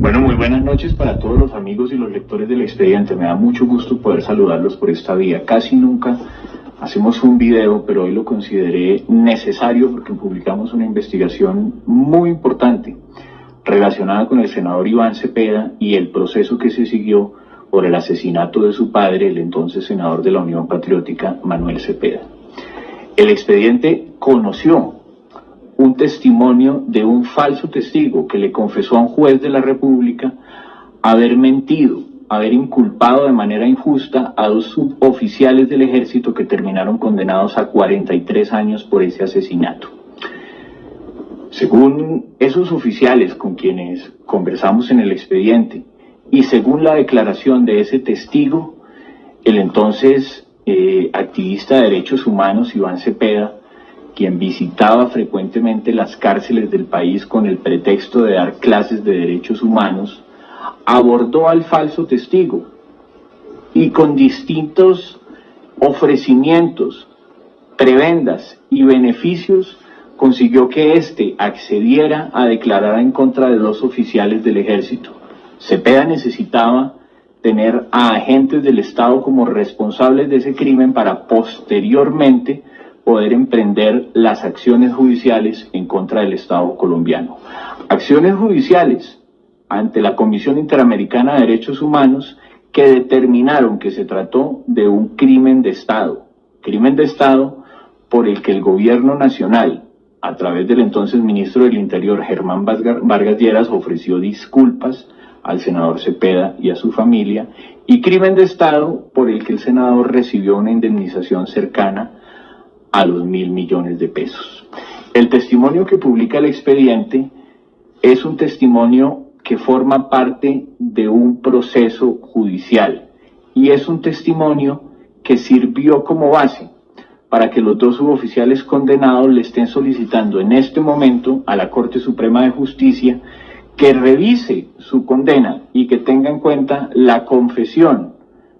Bueno, muy buenas noches para todos los amigos y los lectores del expediente. Me da mucho gusto poder saludarlos por esta vía. Casi nunca hacemos un video, pero hoy lo consideré necesario porque publicamos una investigación muy importante relacionada con el senador Iván Cepeda y el proceso que se siguió por el asesinato de su padre, el entonces senador de la Unión Patriótica, Manuel Cepeda. El expediente conoció un testimonio de un falso testigo que le confesó a un juez de la República haber mentido, haber inculpado de manera injusta a dos suboficiales del ejército que terminaron condenados a 43 años por ese asesinato. Según esos oficiales con quienes conversamos en el expediente y según la declaración de ese testigo, el entonces activista de derechos humanos Iván Cepeda, quien visitaba frecuentemente las cárceles del país con el pretexto de dar clases de derechos humanos, abordó al falso testigo y con distintos ofrecimientos, prebendas y beneficios consiguió que éste accediera a declarar en contra de dos oficiales del ejército. Cepeda necesitaba tener a agentes del Estado como responsables de ese crimen para posteriormente poder emprender las acciones judiciales en contra del Estado colombiano. Acciones judiciales ante la Comisión Interamericana de Derechos Humanos que determinaron que se trató de un crimen de Estado por el que el gobierno nacional, a través del entonces ministro del Interior, Germán Vargas Lleras, ofreció disculpas al senador Cepeda y a su familia, y crimen de Estado por el que el senador recibió una indemnización cercana a los 1.000 millones de pesos. El testimonio que publica el expediente es un testimonio que forma parte de un proceso judicial y es un testimonio que sirvió como base para que los dos suboficiales condenados le estén solicitando en este momento a la Corte Suprema de Justicia que revise su condena y que tenga en cuenta la confesión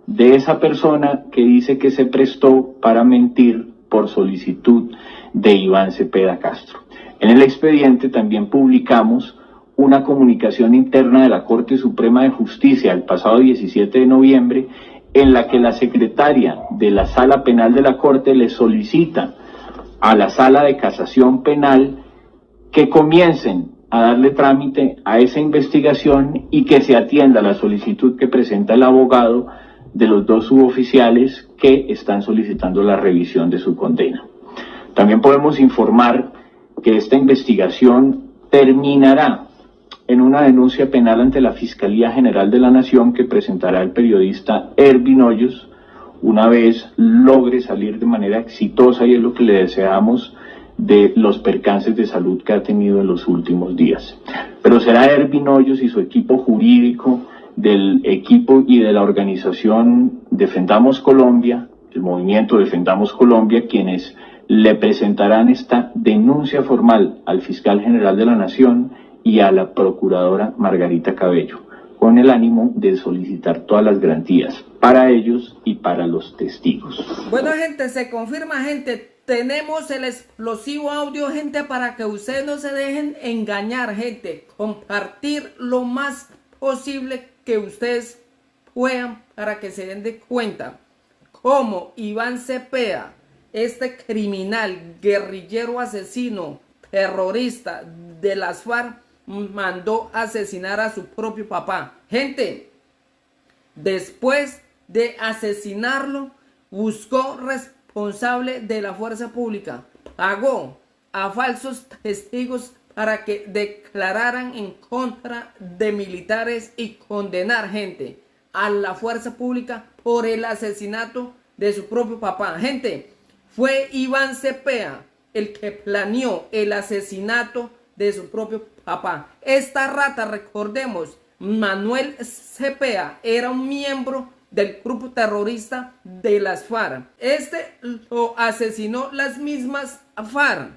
de esa persona que dice que se prestó para mentir por solicitud de Iván Cepeda Castro. En el expediente también publicamos una comunicación interna de la Corte Suprema de Justicia el pasado 17 de noviembre en la que la secretaria de la Sala Penal de la Corte le solicita a la Sala de Casación Penal que comiencen a darle trámite a esa investigación y que se atienda la solicitud que presenta el abogado de los dos suboficiales que están solicitando la revisión de su condena. También podemos informar que esta investigación terminará en una denuncia penal ante la Fiscalía General de la Nación que presentará el periodista Ervin Hoyos una vez logre salir de manera exitosa, y es lo que le deseamos, de los percances de salud que ha tenido en los últimos días. Pero será Ervin Hoyos y su equipo jurídico del equipo y de la organización Defendamos Colombia, el movimiento Defendamos Colombia, quienes le presentarán esta denuncia formal al fiscal general de la Nación y a la procuradora Margarita Cabello, con el ánimo de solicitar todas las garantías para ellos y para los testigos. Bueno, gente, se confirma, gente, tenemos el explosivo audio, gente, para que ustedes no se dejen engañar, gente. Compartir lo más posible que ustedes puedan para que se den de cuenta cómo Iván Cepeda, este criminal, guerrillero, asesino, terrorista de las FARC, mandó asesinar a su propio papá. Gente, después de asesinarlo, buscó responsable de la fuerza pública, pagó a falsos testigos para que declararan en contra de militares y condenar, gente, a la fuerza pública por el asesinato de su propio papá. Gente, fue Iván Cepeda el que planeó el asesinato de su propio papá. Esta rata, recordemos, Manuel Cepeda, era un miembro del grupo terrorista de las FARC. Este lo asesinó las mismas FARC,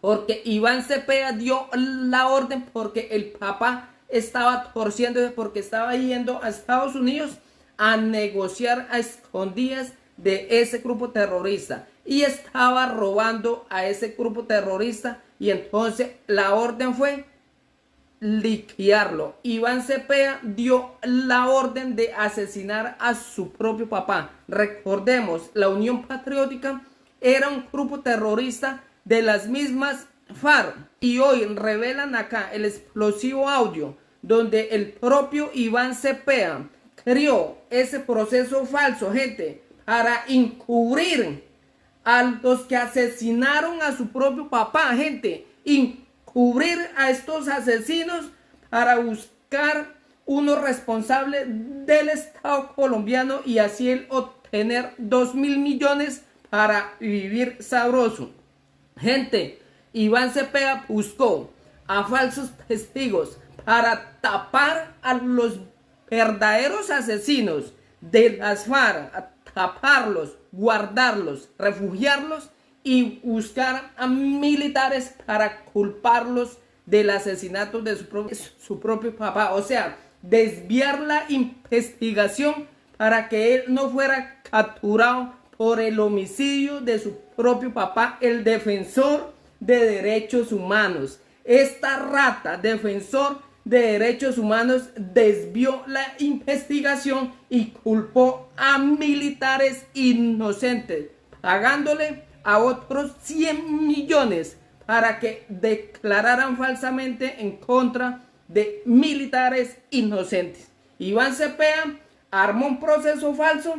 porque Iván Cepeda dio la orden, porque el papá estaba torciéndose, porque estaba yendo a Estados Unidos a negociar a escondidas de ese grupo terrorista y estaba robando a ese grupo terrorista, y entonces la orden fue liquidarlo. Iván Cepeda dio la orden de asesinar a su propio papá. Recordemos, la Unión Patriótica era un grupo terrorista de las mismas FARC, y hoy revelan acá el explosivo audio donde el propio Iván Cepeda creó ese proceso falso, gente, para encubrir a los que asesinaron a su propio papá, gente, encubrir a estos asesinos para buscar unos responsables del Estado colombiano y así él obtener 2.000 millones para vivir sabroso. Gente, Iván Cepeda buscó a falsos testigos para tapar a los verdaderos asesinos de las FARC, a taparlos, guardarlos, refugiarlos y buscar a militares para culparlos del asesinato de su propio papá. O sea, desviar la investigación para que él no fuera capturado por el homicidio de su propio papá, el defensor de derechos humanos. Esta rata, defensor de derechos humanos, desvió la investigación y culpó a militares inocentes, pagándole a otros 100 millones para que declararan falsamente en contra de militares inocentes. Iván Cepeda armó un proceso falso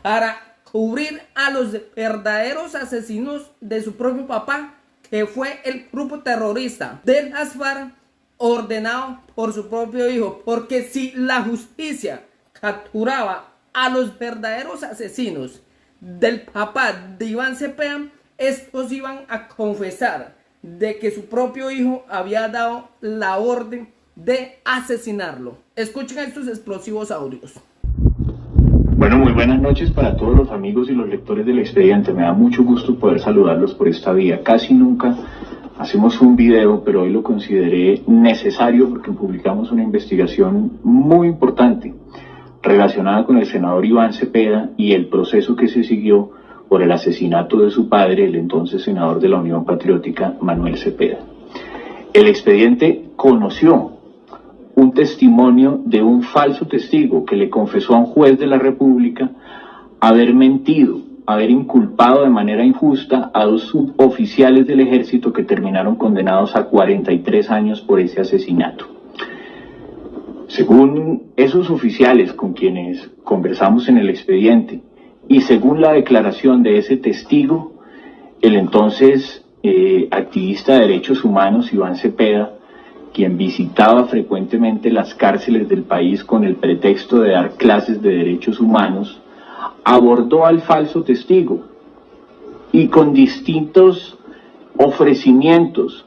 para cubrir a los verdaderos asesinos de su propio papá, que fue el grupo terrorista de las FARC, ordenado por su propio hijo. Porque si la justicia capturaba a los verdaderos asesinos del papá de Iván Cepeda, estos iban a confesar de que su propio hijo había dado la orden de asesinarlo. Escuchen estos explosivos audios. Bueno, muy buenas noches para todos los amigos y los lectores del expediente. Me da mucho gusto poder saludarlos por esta vía. Casi nunca hacemos un video, pero hoy lo consideré necesario porque publicamos una investigación muy importante relacionada con el senador Iván Cepeda y el proceso que se siguió por el asesinato de su padre, el entonces senador de la Unión Patriótica, Manuel Cepeda. El expediente conoció un testimonio de un falso testigo que le confesó a un juez de la República haber mentido, haber inculpado de manera injusta a 2 suboficiales del ejército que terminaron condenados a 43 años por ese asesinato. Según esos oficiales con quienes conversamos en el expediente y según la declaración de ese testigo, el entonces activista de derechos humanos Iván Cepeda, quien visitaba frecuentemente las cárceles del país con el pretexto de dar clases de derechos humanos, abordó al falso testigo y con distintos ofrecimientos,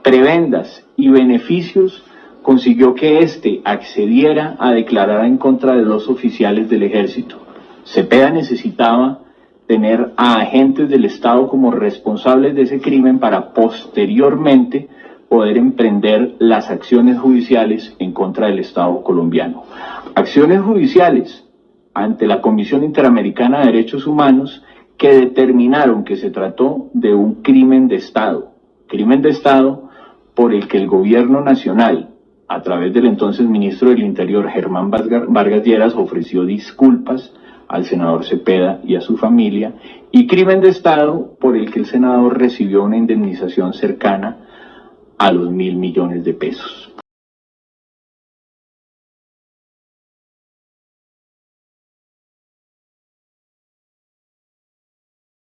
prebendas y beneficios consiguió que éste accediera a declarar en contra de 2 oficiales del ejército. Cepeda necesitaba tener a agentes del Estado como responsables de ese crimen para posteriormente poder emprender las acciones judiciales en contra del Estado colombiano. Acciones judiciales ante la Comisión Interamericana de Derechos Humanos que determinaron que se trató de un crimen de Estado por el que el gobierno nacional, a través del entonces ministro del Interior Germán Vargas Lleras, ofreció disculpas al senador Cepeda y a su familia, y crimen de Estado por el que el senador recibió una indemnización cercana a los 1.000 millones de pesos.